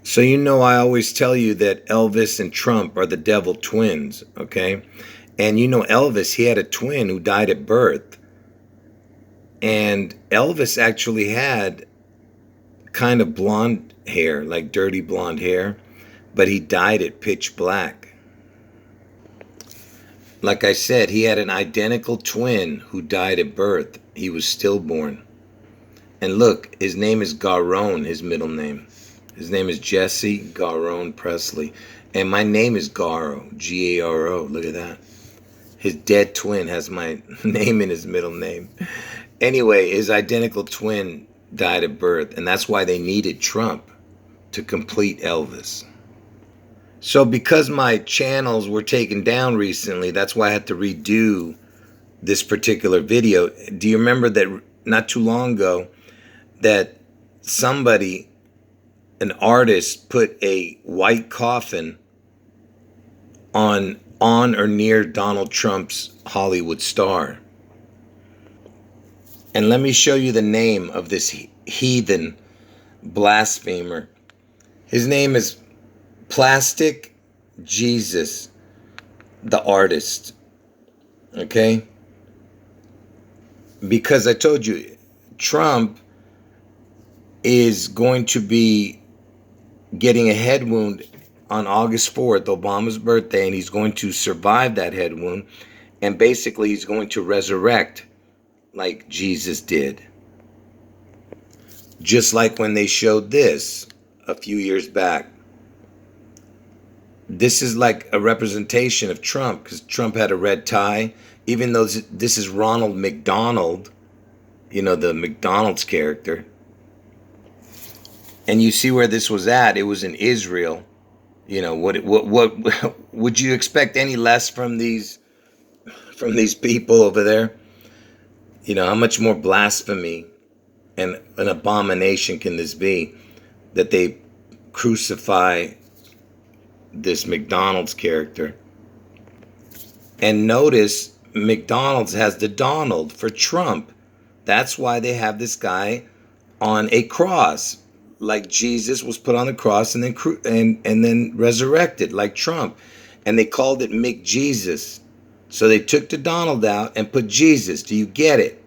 So I always tell you that Elvis and Trump are the devil twins, okay? And Elvis, he had a twin who died at birth. And Elvis actually had kind of blonde hair, like dirty blonde hair, but he dyed it pitch black. Like I said, he had an identical twin who died at birth. He was stillborn. And look, his name is Garone, his middle name. His name is Jesse Garone Presley. And my name is Garo, Garo. Look at that. His dead twin has my name in his middle name. Anyway, his identical twin died at birth, and that's why they needed Trump to complete Elvis. So because my channels were taken down recently, that's why I had to redo this particular video. Do you remember that not too long ago that somebody, an artist, put a white coffin on or near Donald Trump's Hollywood star? And let me show you the name of this heathen blasphemer. His name is Plastic Jesus, the artist. Okay? Because I told you, Trump is going to be getting a head wound on August 4th, Obama's birthday, and he's going to survive that head wound. And basically, he's going to resurrect like Jesus did. Just like when they showed this a few years back. This is like a representation of Trump, because Trump had a red tie. Even though this is Ronald McDonald, the McDonald's character. And you see where this was at. It was in Israel. What would you expect any less from these people over there? How much more blasphemy and an abomination can this be, that they crucify this McDonald's character? And notice McDonald's has the Donald for Trump. That's why they have this guy on a cross, like Jesus was put on the cross and then resurrected, like Trump. And they called it McJesus. So they took the Donald out and put Jesus. Do you get it?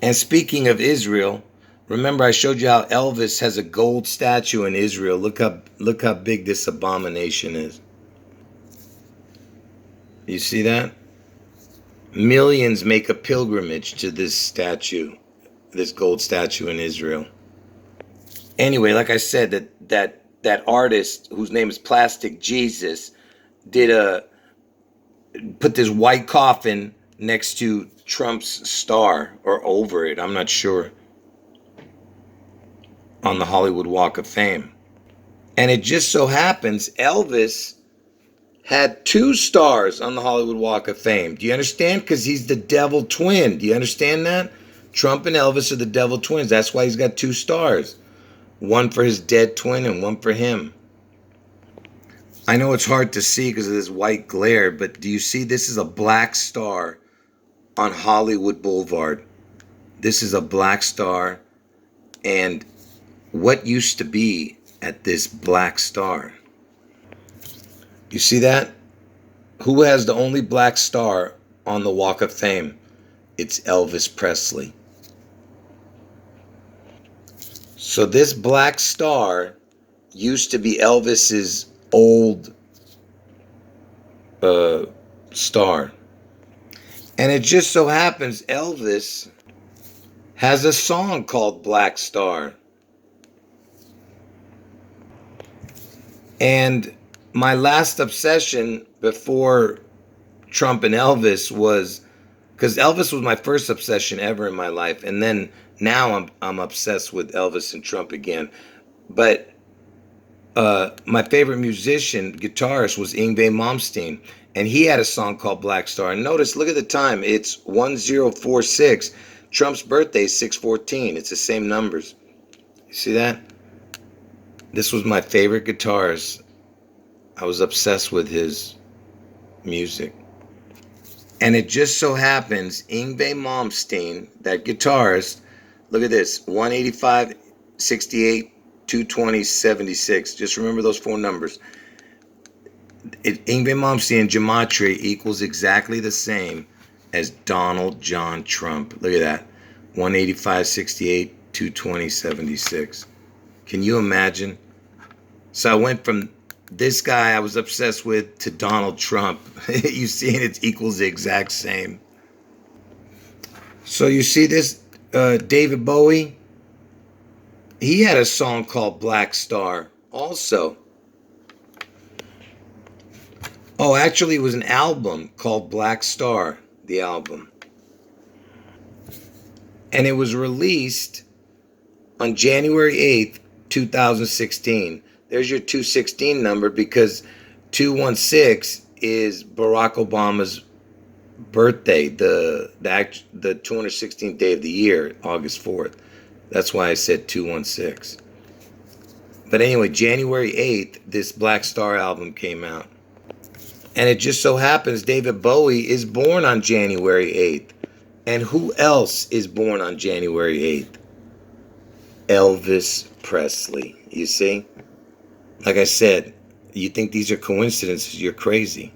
And speaking of Israel, remember I showed you how Elvis has a gold statue in Israel. Look how big this abomination is. You see that? Millions make a pilgrimage to this statue, this gold statue in Israel. Anyway, like I said, that artist whose name is Plastic Jesus put this white coffin next to Trump's star, or over it, I'm not sure, on the Hollywood Walk of Fame. And it just so happens Elvis had 2 stars on the Hollywood Walk of Fame. Do you understand? Because he's the devil twin. Do you understand that? Trump and Elvis are the devil twins. That's why he's got 2 stars. One for his dead twin and one for him. I know it's hard to see because of this white glare, but do you see this is a black star on Hollywood Boulevard? This is a black star. And what used to be at this black star? You see that? Who has the only black star on the Walk of Fame? It's Elvis Presley. So this black star used to be Elvis's old star. And it just so happens Elvis has a song called Black Star. And my last obsession before Trump and Elvis was, because Elvis was my first obsession ever in my life, and then now I'm obsessed with Elvis and Trump again. But my favorite musician, guitarist, was Yngwie Malmsteen, and he had a song called Black Star. And notice, look at the time. It's 1046. Trump's birthday is 614. It's the same numbers. You see that? This was my favorite guitarist. I was obsessed with his music. And it just so happens Yngwie Malmsteen, that guitarist, Look at this. 185, 68, 220, 76. Just remember those four numbers. Ingve Malmsteen gematria equals exactly the same as Donald John Trump. Look at that. 185, 68, 220, 76. Can you imagine? So I went from this guy I was obsessed with to Donald Trump. You see, it equals the exact same. So you see this David Bowie? He had a song called Black Star also. Oh, actually, it was an album called Black Star, the album. And it was released on January 8th, 2016. There's your 216 number because 216 is Barack Obama's birthday, the 216th day of the year, August 4th. That's why I said 216. But anyway, January 8th, this Black Star album came out. And it just so happens David Bowie is born on January 8th. And who else is born on January 8th? Elvis Presley. You see? Like I said, you think these are coincidences, you're crazy.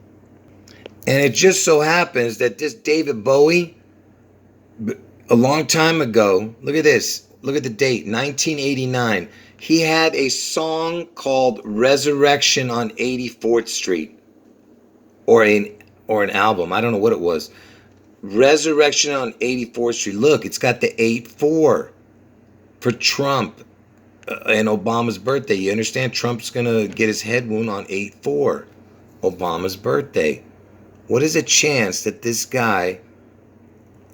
And it just so happens that this David Bowie, a long time ago, look at this. Look at the date, 1989. He had a song called Resurrection on 84th Street. Or an album. I don't know what it was. Resurrection on 84th Street. Look, it's got the 8-4 for Trump and Obama's birthday. You understand? Trump's going to get his head wound on 8-4, Obama's birthday. What is a chance that this guy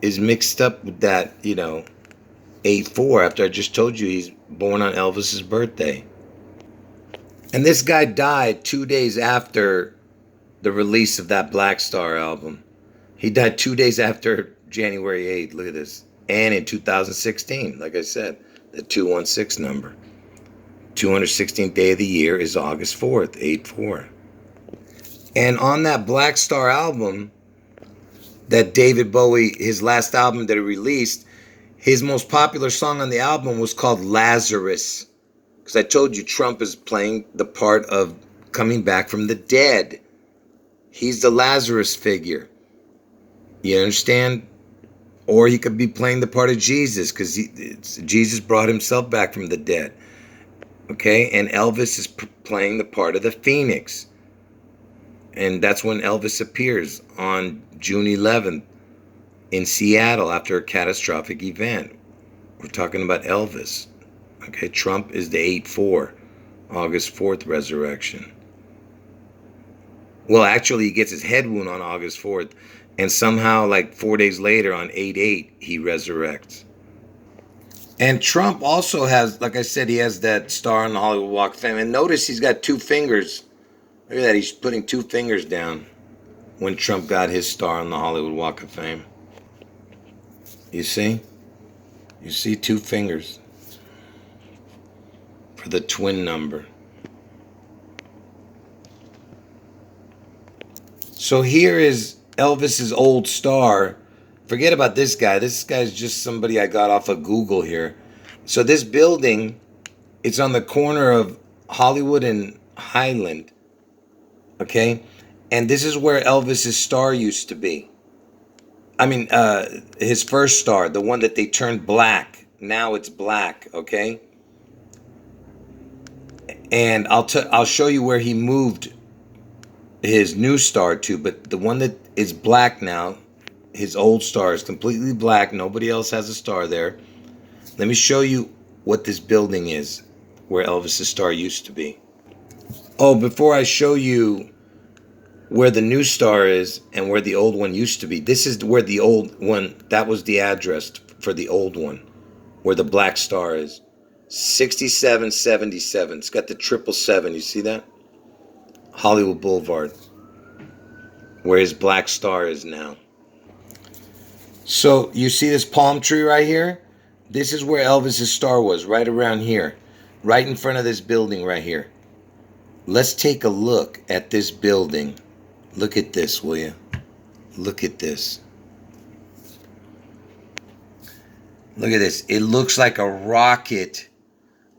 is mixed up with that, 8-4 after I just told you he's born on Elvis's birthday? And this guy died 2 days after the release of that Black Star album. He died 2 days after January 8th. Look at this. And in 2016, like I said, the 216 number. 216th day of the year is August 4th, 8-4. And on that Black Star album, that David Bowie, his last album that he released, his most popular song on the album was called Lazarus. Because I told you Trump is playing the part of coming back from the dead. He's the Lazarus figure. You understand? Or he could be playing the part of Jesus because Jesus brought himself back from the dead. Okay? And Elvis is playing the part of the Phoenix. And that's when Elvis appears on June 11th in Seattle after a catastrophic event. We're talking about Elvis. Okay? Trump is the 8-4, August 4th resurrection. Well, actually, he gets his head wound on August 4th, and somehow, like 4 days later, on 8-8, he resurrects. And Trump also has, like I said, he has that star on the Hollywood Walk of Fame. And notice he's got two fingers. Look at that, he's putting two fingers down when Trump got his star on the Hollywood Walk of Fame. You see? You see two fingers for the twin number. So here is Elvis's old star. Forget about this guy. This guy's just somebody I got off of Google here. So this building, it's on the corner of Hollywood and Highland. Okay? And this is where Elvis's star used to be. I mean, his first star, the one that they turned black. Now it's black, okay? And I'll show you where he moved his new star to, but the one that is black now, his old star is completely black. Nobody else has a star there. Let me show you what this building is, where Elvis's star used to be. Oh, before I show you where the new star is and where the old one used to be, this is where the old one, that was the address for the old one, where the black star is. 6777. It's got the 777. You see that? Hollywood Boulevard, where his black star is now. So you see this palm tree right here? This is where Elvis's star was, right around here, right in front of this building right here. Let's take a look at this building. Look at this, will you? Look at this. Look at this. It looks like a rocket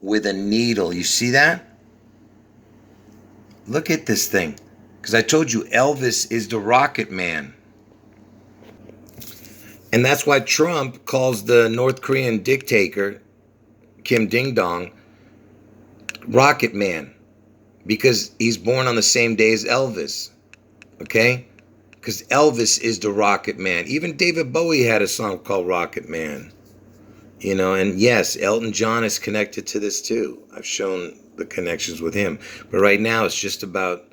with a needle. You see that? Look at this thing. Because I told you Elvis is the rocket man. And that's why Trump calls the North Korean dictator, Kim Ding Dong, Rocket Man. Because he's born on the same day as Elvis. Okay? Because Elvis is the Rocket Man. Even David Bowie had a song called Rocket Man. You know, and yes, Elton John is connected to this too. I've shown the connections with him. But right now it's just about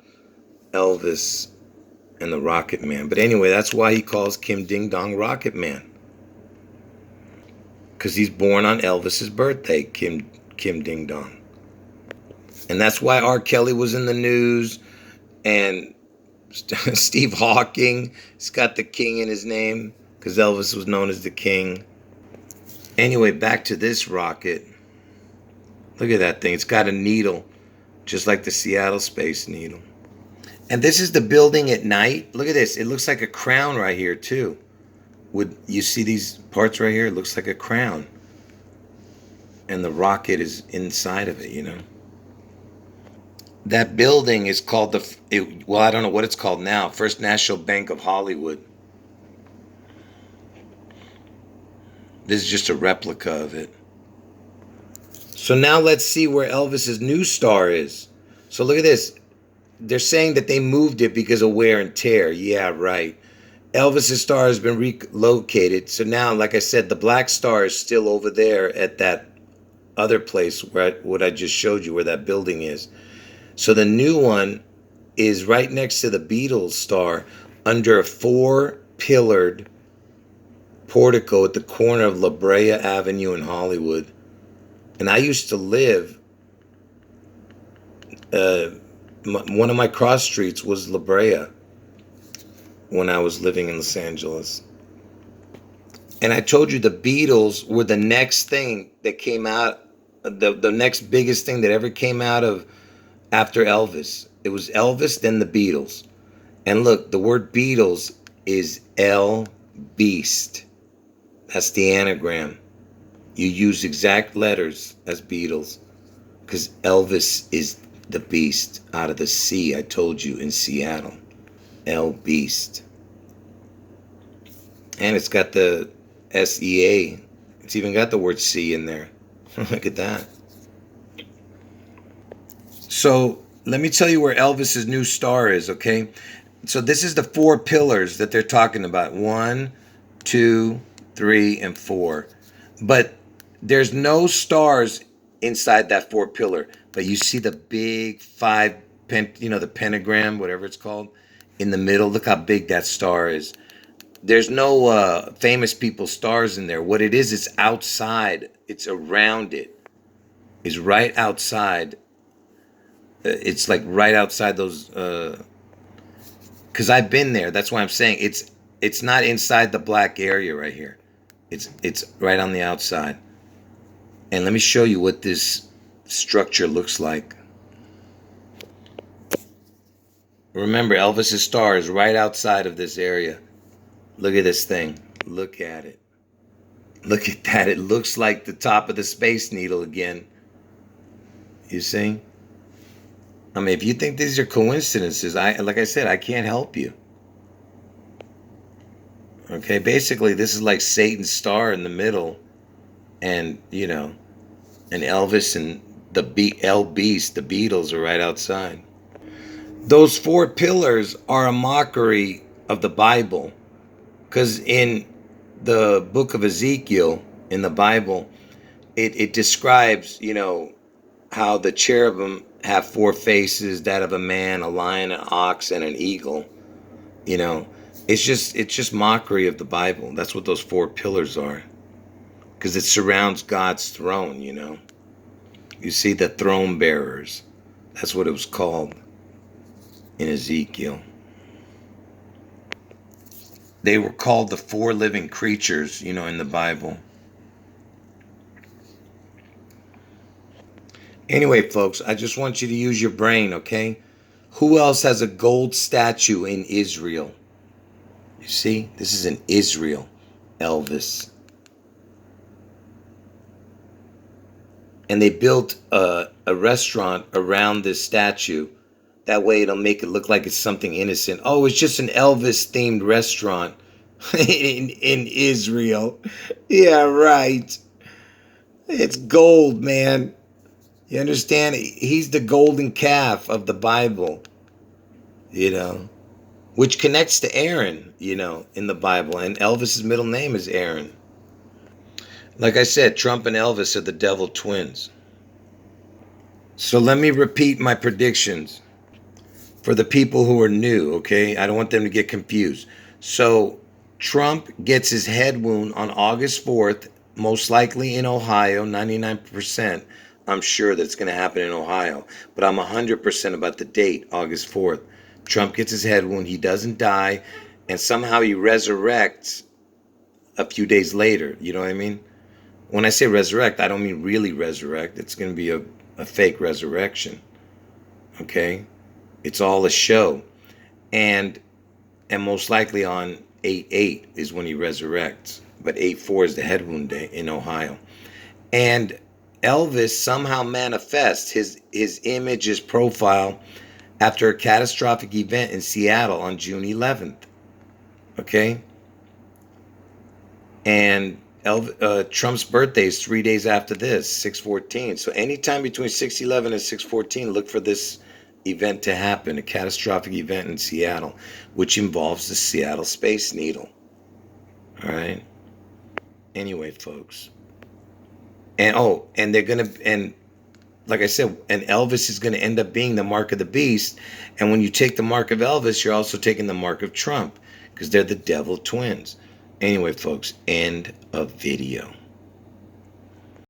Elvis and the Rocket Man. But anyway, that's why he calls Kim Ding Dong Rocket Man. Because he's born on Elvis's birthday, Kim Ding Dong. And that's why R. Kelly was in the news. And Steve Hawking, he's got the king in his name. Because Elvis was known as the king. Anyway, back to this rocket. Look at that thing. It's got a needle. Just like the Seattle Space Needle. And this is the building at night. Look at this. It looks like a crown right here, too. Would you see these parts right here? It looks like a crown. And the rocket is inside of it, you know. That building is called well, I don't know what it's called now. First National Bank of Hollywood. This is just a replica of it. So now let's see where Elvis's new star is. So look at this. They're saying that they moved it because of wear and tear. Yeah, right. Elvis's star has been relocated. So now, like I said, the black star is still over there at that other place where what I just showed you, where that building is. So the new one is right next to the Beatles star under a 4-pillared portico at the corner of La Brea Avenue in Hollywood. And I used to live, one of my cross streets was La Brea when I was living in Los Angeles. And I told you the Beatles were the next thing that came out, the next biggest thing that ever came out of after Elvis. It was Elvis, then the Beatles. And look, the word Beatles is L Beast. That's the anagram. You use exact letters as Beatles because Elvis is the beast out of the sea, I told you, in Seattle. L Beast. And it's got the SEA. It's even got the word C in there. Look at that. So let me tell you where Elvis's new star is, okay? So this is the 4 pillars that they're talking about. 1, 2, 3, and 4. But there's no stars inside that 4-pillar. But you see the big 5, the pentagram, whatever it's called, in the middle. Look how big that star is. There's no famous people stars in there. What it is, it's outside. It's around it. It's right outside. It's like right outside those. Because I've been there. That's why I'm saying it's not inside the black area right here. It's right on the outside. And let me show you what this structure looks like. Remember, Elvis's star is right outside of this area. Look at this thing. Look at it. Look at that. It looks like the top of the Space Needle again. You see? I mean, if you think these are coincidences, like I said, I can't help you. Okay, basically, this is like Satan's star in the middle. And, and Elvis and the Beast, the Beatles, are right outside. Those 4 pillars are a mockery of the Bible. Because in the book of Ezekiel, in the Bible, it describes, how the cherubim have 4 faces, that of a man, a lion, an ox, and an eagle. It's just mockery of the Bible. That's what those 4 pillars are. Because it surrounds God's throne, You see the throne bearers. That's what it was called in Ezekiel. They were called the 4 living creatures, in the Bible. Anyway, folks, I just want you to use your brain, okay? Who else has a gold statue in Israel? You see? This is in Israel, Elvis. and they built a restaurant around this statue. That way it'll make it look like it's something innocent. Oh, it's just an Elvis themed restaurant in Israel. Yeah, right. It's gold, man. You understand? He's the golden calf of the Bible, you know, which connects to Aaron, you know, in the Bible. And Elvis's middle name is Aaron. Like I said, Trump and Elvis are the devil twins. So let me repeat my predictions for the people who are new, okay? I don't want them to get confused. So Trump gets his head wound on August 4th, most likely in Ohio, 99%. I'm sure that's going to happen in Ohio, but I'm 100% about the date, August 4th. Trump gets his head wound, he doesn't die, and somehow he resurrects a few days later. You know what I mean? When I say resurrect, I don't mean really resurrect. It's going to be a fake resurrection, okay? It's all a show. And most likely on 8/8 is when he resurrects. But 8/4 is the head wound day in Ohio. And Elvis somehow manifests his image, his profile after a catastrophic event in Seattle on June 11th. Okay? And Trump's birthday is 3 days after this, 6/14. So anytime between 6/11 and 6/14, look for this event to happen, a catastrophic event in Seattle, which involves the Seattle Space Needle. All right. Anyway, folks. And they're gonna, and like I said, and Elvis is gonna end up being the mark of the beast. And when you take the mark of Elvis, you're also taking the mark of Trump, because they're the devil twins. Anyway, folks, end of video.